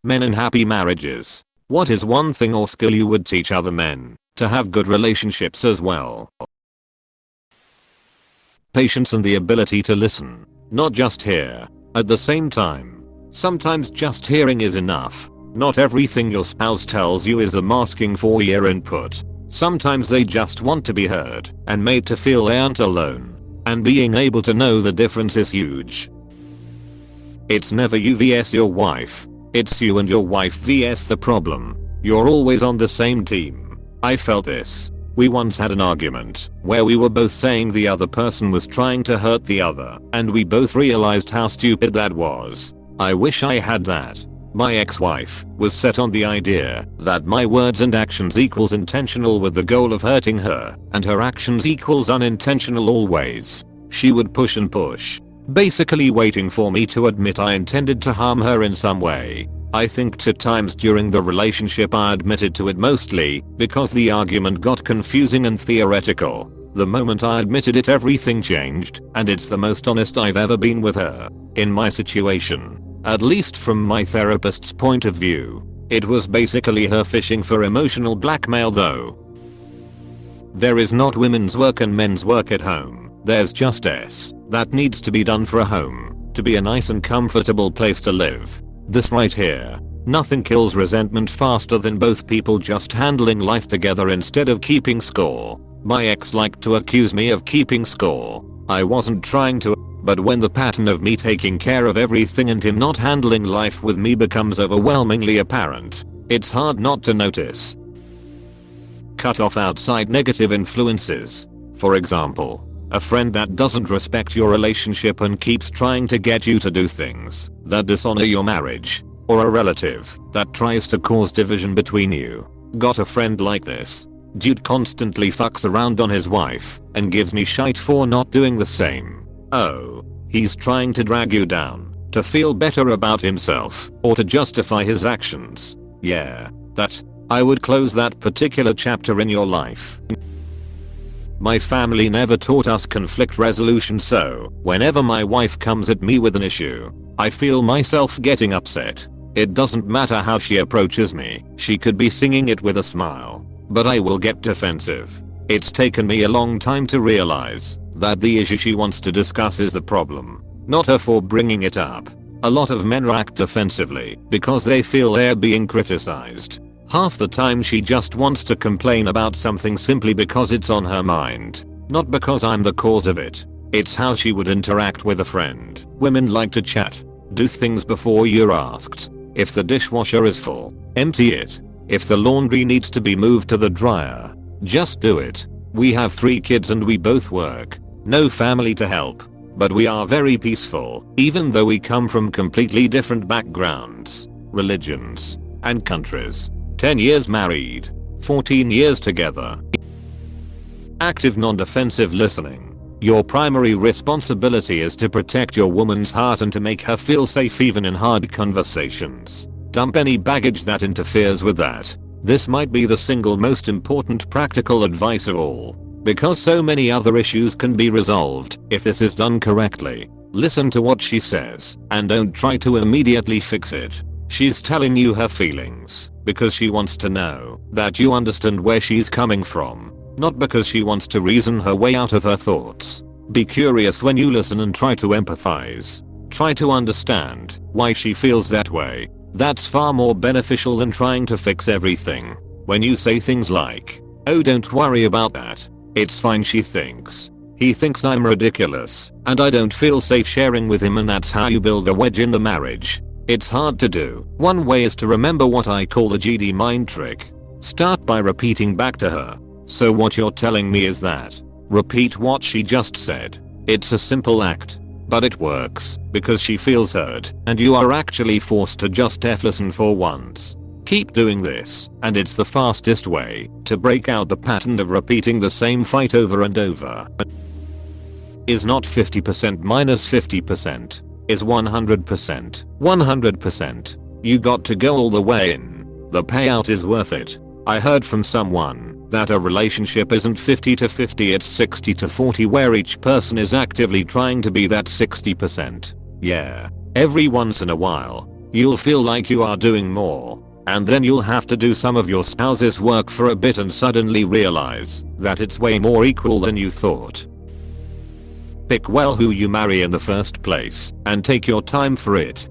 Men in happy marriages. What is one thing or skill you would teach other men to have good relationships as well? Patience and the ability to listen, not just hear. At the same time, sometimes just hearing is enough. Not everything your spouse tells you is them asking for your input. Sometimes they just want to be heard and made to feel they aren't alone. And being able to know the difference is huge. It's never you vs your wife. It's you and your wife vs the problem. You're always on the same team. I felt this. We once had an argument where we were both saying the other person was trying to hurt the other, and we both realized how stupid that was. I wish I had that. My ex-wife was set on the idea that my words and actions equals intentional with the goal of hurting her, and her actions equals unintentional always. She would push and push, basically waiting for me to admit I intended to harm her in some way. I think 2 times during the relationship I admitted to it, mostly because the argument got confusing and theoretical. The moment I admitted it, everything changed, and it's the most honest I've ever been with her. In my situation, at least from my therapist's point of view, it was basically her fishing for emotional blackmail though. There is not women's work and men's work at home. There's just that needs to be done for a home to be a nice and comfortable place to live. This right here. Nothing kills resentment faster than both people just handling life together instead of keeping score. My ex liked to accuse me of keeping score. I wasn't trying to, but when the pattern of me taking care of everything and him not handling life with me becomes overwhelmingly apparent, it's hard not to notice. Cut off outside negative influences. For example, a friend that doesn't respect your relationship and keeps trying to get you to do things that dishonor your marriage, or a relative that tries to cause division between you. Got a friend like this. Dude constantly fucks around on his wife and gives me shite for not doing the same. Oh, he's trying to drag you down to feel better about himself or to justify his actions. Yeah, I would close that particular chapter in your life. My family never taught us conflict resolution, so whenever my wife comes at me with an issue, I feel myself getting upset. It doesn't matter how she approaches me. She could be singing it with a smile, but I will get defensive. It's taken me a long time to realize that the issue she wants to discuss is the problem, not her for bringing it up. A lot of men react defensively because they feel they're being criticized. Half the time she just wants to complain about something simply because it's on her mind, not because I'm the cause of it. It's how she would interact with a friend. Women like to chat. Do things before you're asked. If the dishwasher is full, empty it. If the laundry needs to be moved to the dryer, just do it. We have 3 kids and we both work. No family to help. But we are very peaceful, even though we come from completely different backgrounds, religions, and countries. 10 years married. 14 years together. Active non-defensive listening. Your primary responsibility is to protect your woman's heart and to make her feel safe even in hard conversations. Dump any baggage that interferes with that. This might be the single most important practical advice of all, because so many other issues can be resolved if this is done correctly. Listen to what she says and don't try to immediately fix it. She's telling you her feelings because she wants to know that you understand where she's coming from, not because she wants to reason her way out of her thoughts. Be curious when you listen and try to empathize. Try to understand why she feels that way. That's far more beneficial than trying to fix everything. When you say things like, "Oh, don't worry about that. It's fine," she thinks. He thinks I'm ridiculous and I don't feel safe sharing with him, and that's how you build a wedge in the marriage. It's hard to do. One way is to remember what I call the GD mind trick. Start by repeating back to her, "So what you're telling me is that." Repeat what she just said. It's a simple act, but it works because she feels heard and you are actually forced to just listen for once. Keep doing this, and it's the fastest way to break out the pattern of repeating the same fight over and over. Is not 50% minus 50%. Is 100%. 100%. You got to go all the way in. The payout is worth it. I heard from someone that a relationship isn't 50 to 50, it's 60 to 40, where each person is actively trying to be that 60%. Yeah. Every once in a while, You'll feel like you are doing more. And then you'll have to do some of your spouse's work for a bit and suddenly realize that it's way more equal than you thought. Pick well who you marry in the first place and take your time for it.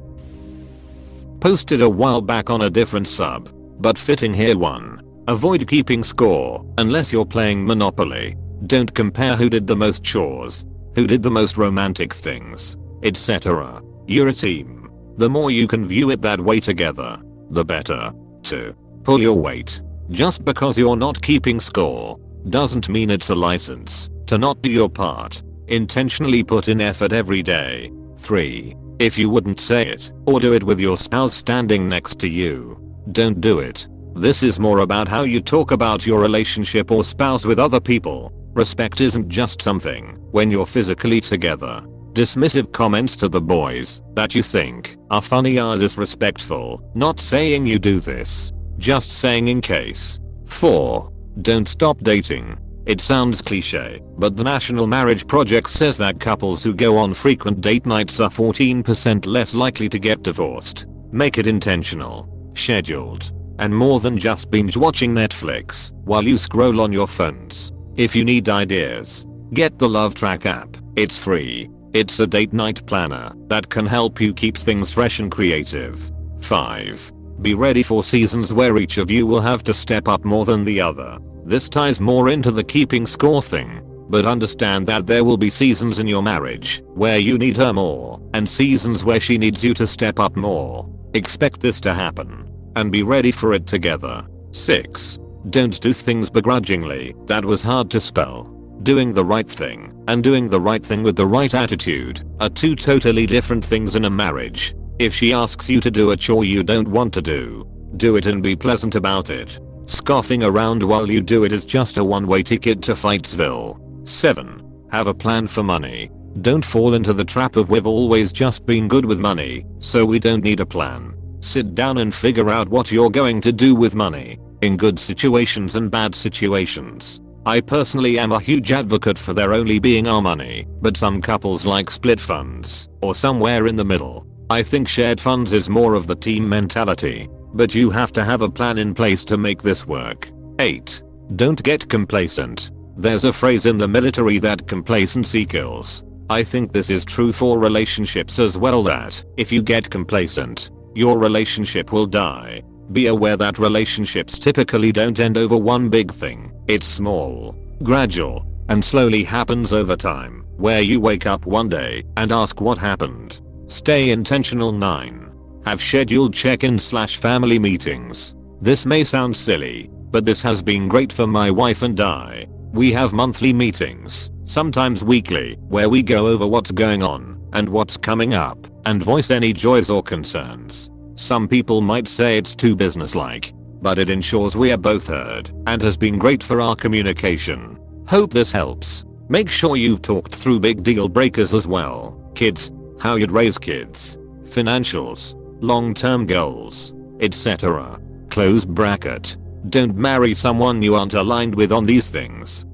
Posted a while back on a different sub, but fitting here one. Avoid keeping score unless you're playing Monopoly. Don't compare who did the most chores, who did the most romantic things, etc. You're a team. The more you can view it that way together, the better. 2. Pull your weight. Just because you're not keeping score doesn't mean it's a license to not do your part. Intentionally put in effort every day. 3. If you wouldn't say it or do it with your spouse standing next to you, don't do it. This is more about how you talk about your relationship or spouse with other people. Respect isn't just something when you're physically together. Dismissive comments to the boys that you think are funny are disrespectful. Not saying you do this, just saying in case. 4. Don't stop dating. It sounds cliche, but the National Marriage Project says that couples who go on frequent date nights are 14% less likely to get divorced. Make it intentional, scheduled, and more than just binge watching Netflix while you scroll on your phones. If you need ideas, get the Love Track app. It's free. It's a date night planner that can help you keep things fresh and creative. 5. Be ready for seasons where each of you will have to step up more than the other. This ties more into the keeping score thing, but understand that there will be seasons in your marriage where you need her more and seasons where she needs you to step up more. Expect this to happen and be ready for it together. 6. Don't do things begrudgingly. That was hard to spell. Doing the right thing and doing the right thing with the right attitude are two totally different things in a marriage. If she asks you to do a chore you don't want to do it and be pleasant about it. Scoffing around while you do it is just a one-way ticket to Fightsville. 7. Have a plan for money. Don't fall into the trap of we've always just been good with money, so we don't need a plan. Sit down and figure out what you're going to do with money, in good situations and bad situations. I personally am a huge advocate for there only being our money, but some couples like split funds, or somewhere in the middle. I think shared funds is more of the team mentality, but you have to have a plan in place to make this work. 8. Don't get complacent. There's a phrase in the military that complacency kills. I think this is true for relationships as well, that if you get complacent, your relationship will die. Be aware that relationships typically don't end over one big thing. It's small, gradual, and slowly happens over time, where you wake up one day and ask what happened. Stay intentional. 9. Have scheduled check-in/family meetings. This may sound silly, but this has been great for my wife and I. We have monthly meetings, sometimes weekly, where we go over what's going on and what's coming up and voice any joys or concerns. Some people might say it's too businesslike, but it ensures we are both heard and has been great for our communication. Hope this helps. Make sure you've talked through big deal breakers as well. Kids, how you'd raise kids, financials, long-term goals, etc. Close bracket. Don't marry someone you aren't aligned with on these things.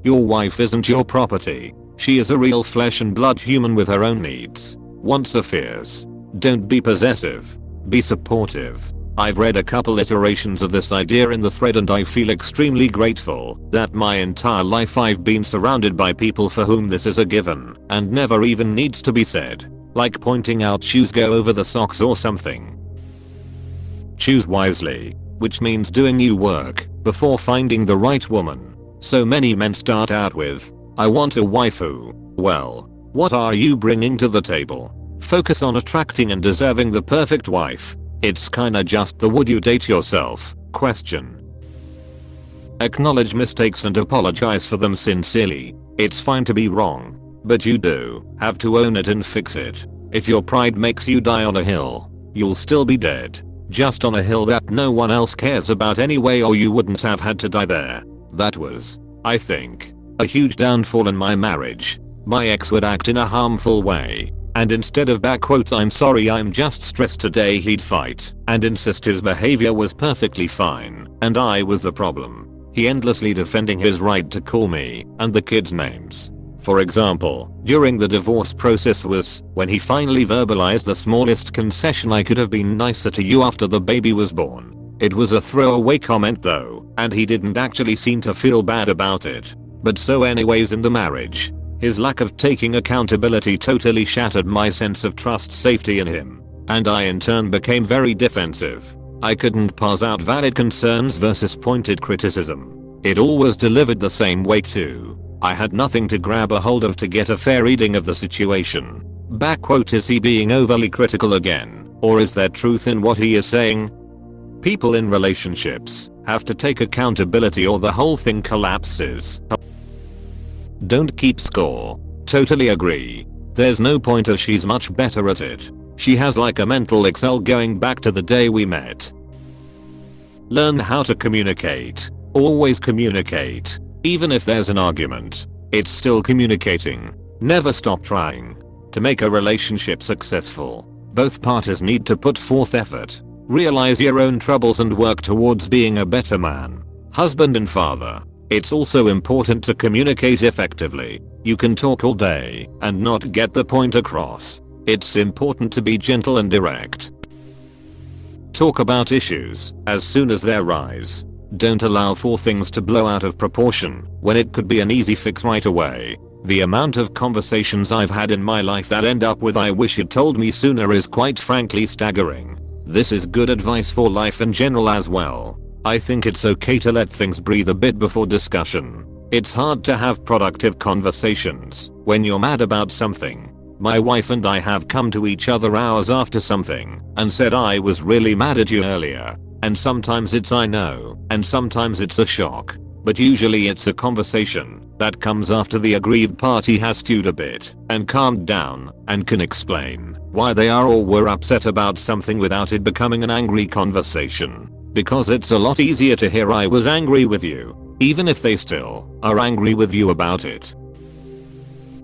Your wife isn't your property. She is a real flesh and blood human with her own needs, wants or fears. Don't be possessive. Be supportive. I've read a couple iterations of this idea in the thread and I feel extremely grateful that my entire life I've been surrounded by people for whom this is a given and never even needs to be said. Like pointing out shoes go over the socks or something. Choose wisely, which means doing your work before finding the right woman. So many men start out with, I want a waifu. Well, what are you bringing to the table? Focus on attracting and deserving the perfect wife. It's kinda just the would you date yourself question. Acknowledge mistakes and apologize for them sincerely. It's fine to be wrong, but you do have to own it and fix it. If your pride makes you die on a hill, you'll still be dead. Just on a hill that no one else cares about anyway, or you wouldn't have had to die there. That was, I think, a huge downfall in my marriage. My ex would act in a harmful way, and instead of I'm sorry I'm just stressed today, he'd fight and insist his behavior was perfectly fine and I was the problem. He endlessly defending his right to call me and the kids names. For example, during the divorce process was when he finally verbalized the smallest concession: "I could have been nicer to you after the baby was born." It was a throwaway comment though, and he didn't actually seem to feel bad about it. But so anyways, in the marriage, his lack of taking accountability totally shattered my sense of trust, safety in him, and I in turn became very defensive. I couldn't parse out valid concerns versus pointed criticism. It all was delivered the same way too. I had nothing to grab a hold of to get a fair reading of the situation. Backquote, is he being overly critical again, or is there truth in what he is saying? People in relationships have to take accountability or the whole thing collapses. Don't keep score. Totally agree. There's no point, as she's much better at it. She has like a mental Excel going back to the day we met. Learn how to communicate. Always communicate. Even if there's an argument, it's still communicating. Never stop trying. To make a relationship successful, both parties need to put forth effort. Realize your own troubles and work towards being a better man, husband and father. It's also important to communicate effectively. You can talk all day and not get the point across. It's important to be gentle and direct. Talk about issues as soon as they arise. Don't allow for things to blow out of proportion when it could be an easy fix right away. The amount of conversations I've had in my life that end up with "I wish you'd told me sooner" is quite frankly staggering. This is good advice for life in general as well. I think it's okay to let things breathe a bit before discussion. It's hard to have productive conversations when you're mad about something. My wife and I have come to each other hours after something and said, "I was really mad at you earlier." And sometimes it's "I know," and sometimes it's a shock. But usually it's a conversation that comes after the aggrieved party has stewed a bit and calmed down and can explain why they are or were upset about something without it becoming an angry conversation. Because it's a lot easier to hear "I was angry with you," even if they still are angry with you about it.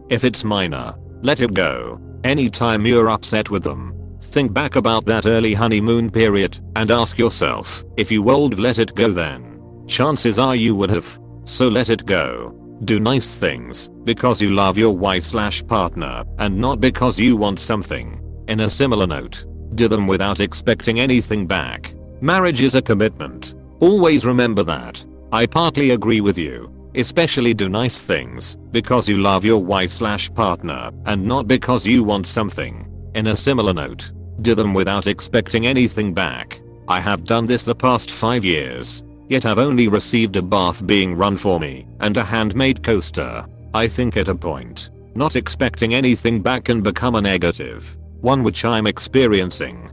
If it's minor, let it go. Anytime you're upset with them, think back about that early honeymoon period and ask yourself, if you would let it go then, chances are you would have. So let it go. Do nice things because you love your wife/partner and not because you want something. In a similar note, do them without expecting anything back. Marriage is a commitment. Always remember that. I partly agree with you. Especially do nice things because you love your wife/partner and not because you want something. In a similar note, do them without expecting anything back. I have done this the past 5 years, yet I've only received a bath being run for me and a handmade coaster. I think at a point, not expecting anything back can become a negative one, which I'm experiencing.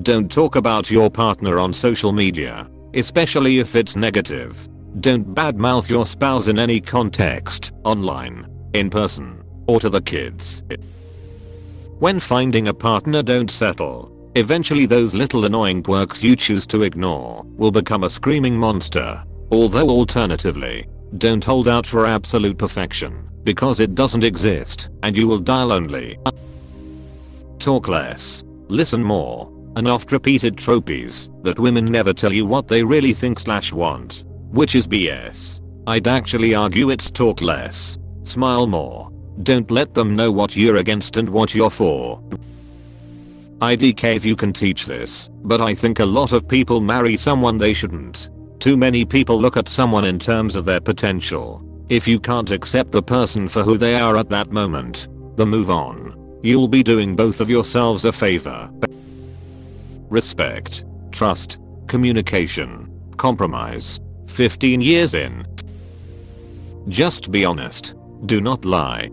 Don't talk about your partner on social media, especially if it's negative. Don't badmouth your spouse in any context, online, in person, or to the kids. When finding a partner, don't settle. Eventually those little annoying quirks you choose to ignore will become a screaming monster. Although alternatively, don't hold out for absolute perfection, because it doesn't exist and you will die lonely. Talk less, listen more. An oft-repeated tropes that women never tell you what they really think/want, which is BS. I'd actually argue it's talk less, smile more. Don't let them know what you're against and what you're for. IDK if you can teach this, but I think a lot of people marry someone they shouldn't. Too many people look at someone in terms of their potential. If you can't accept the person for who they are at that moment, then move on. You'll be doing both of yourselves a favor. Respect, trust, communication, compromise. 15 years in. Just be honest. Do not lie.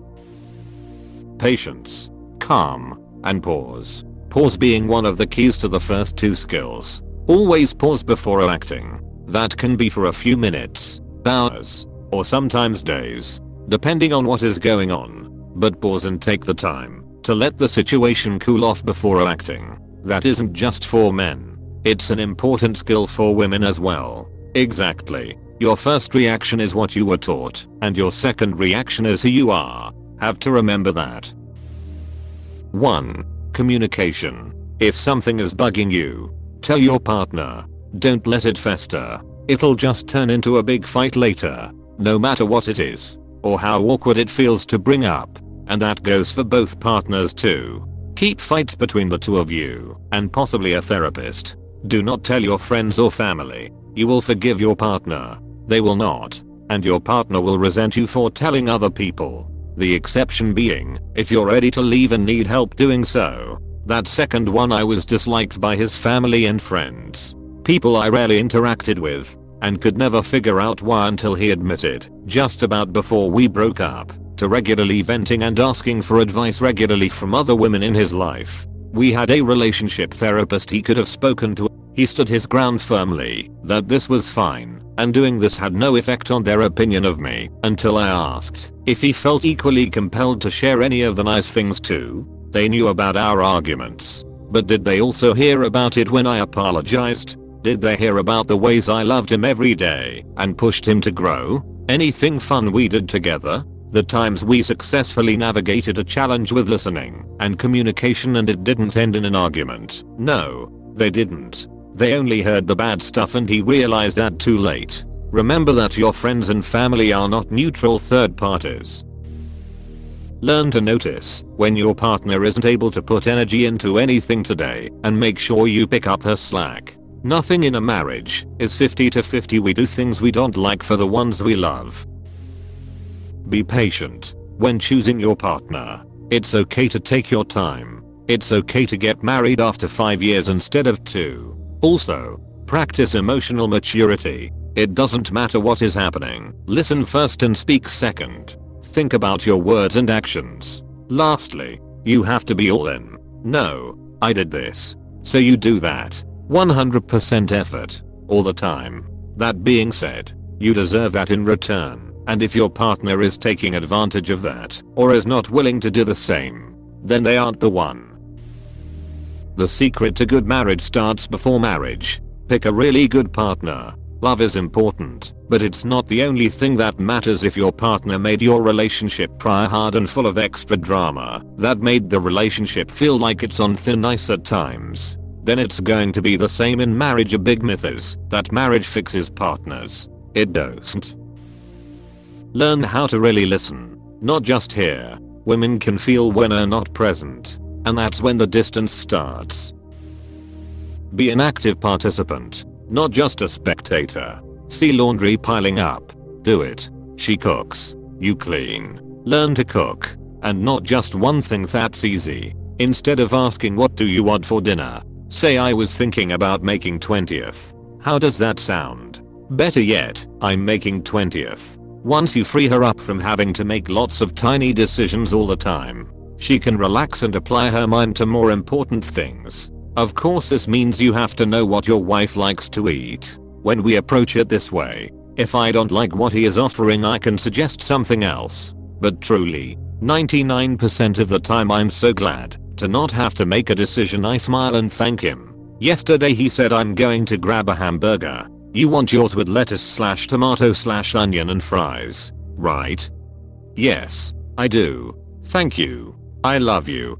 Patience, calm, and pause. Pause being one of the keys to the first two skills. Always pause before acting. That can be for a few minutes, hours, or sometimes days, depending on what is going on. But pause and take the time to let the situation cool off before acting. That isn't just for men. It's an important skill for women as well. Exactly. Your first reaction is what you were taught, and your second reaction is who you are. Have to remember that. 1. Communication. If something is bugging you, tell your partner. Don't let it fester. It'll just turn into a big fight later. No matter what it is. or how awkward it feels to bring up. And that goes for both partners too. Keep fights between the two of you, and possibly a therapist. Do not tell your friends or family. You will forgive your partner. They will not. And your partner will resent you for telling other people. The exception being, if you're ready to leave and need help doing so. That second one, I was disliked by his family and friends. People I rarely interacted with, and could never figure out why until he admitted, just about before we broke up, to regularly venting and asking for advice regularly from other women in his life. We had a relationship therapist he could have spoken to. He stood his ground firmly that this was fine, and doing this had no effect on their opinion of me until I asked if he felt equally compelled to share any of the nice things too. They knew about our arguments, but did they also hear about it when I apologized? Did they hear about the ways I loved him every day and pushed him to grow? Anything fun we did together? The times we successfully navigated a challenge with listening and communication and it didn't end in an argument? No, they didn't. They only heard the bad stuff and he realized that too late. Remember that your friends and family are not neutral third parties. Learn to notice when your partner isn't able to put energy into anything today and make sure you pick up her slack. Nothing in a marriage is 50-50. We do things we don't like for the ones we love. Be patient when choosing your partner. It's okay to take your time. It's okay to get married after 5 years instead of 2. Also, practice emotional maturity. It doesn't matter what is happening. Listen first and speak second. Think about your words and actions. Lastly, you have to be all in. No, I did this, so you do that. 100% effort, all the time. That being said, you deserve that in return, and if your partner is taking advantage of that, or is not willing to do the same, then they aren't the one. The secret to good marriage starts before marriage. Pick a really good partner. Love is important, but it's not the only thing that matters. If your partner made your relationship prior hard and full of extra drama that made the relationship feel like it's on thin ice at times, then it's going to be the same in marriage. A big myth is that marriage fixes partners. It doesn't. Learn how to really listen, not just hear. Women can feel when you're not present, and that's when the distance starts. Be an active participant, not just a spectator. See laundry piling up? Do it. She cooks. You clean. Learn to cook. And not just one thing. That's easy. Instead of asking what do you want for dinner, say I was thinking about making 20th. How does that sound? Better yet, I'm making 20th. Once you free her up from having to make lots of tiny decisions all the time, she can relax and apply her mind to more important things. Of course, this means you have to know what your wife likes to eat. When we approach it this way, if I don't like what he is offering, I can suggest something else. But truly, 99% of the time I'm so glad to not have to make a decision. I smile and thank him. Yesterday he said, I'm going to grab a hamburger. You want yours with lettuce/tomato/onion and fries, right? Yes, I do. Thank you. I love you.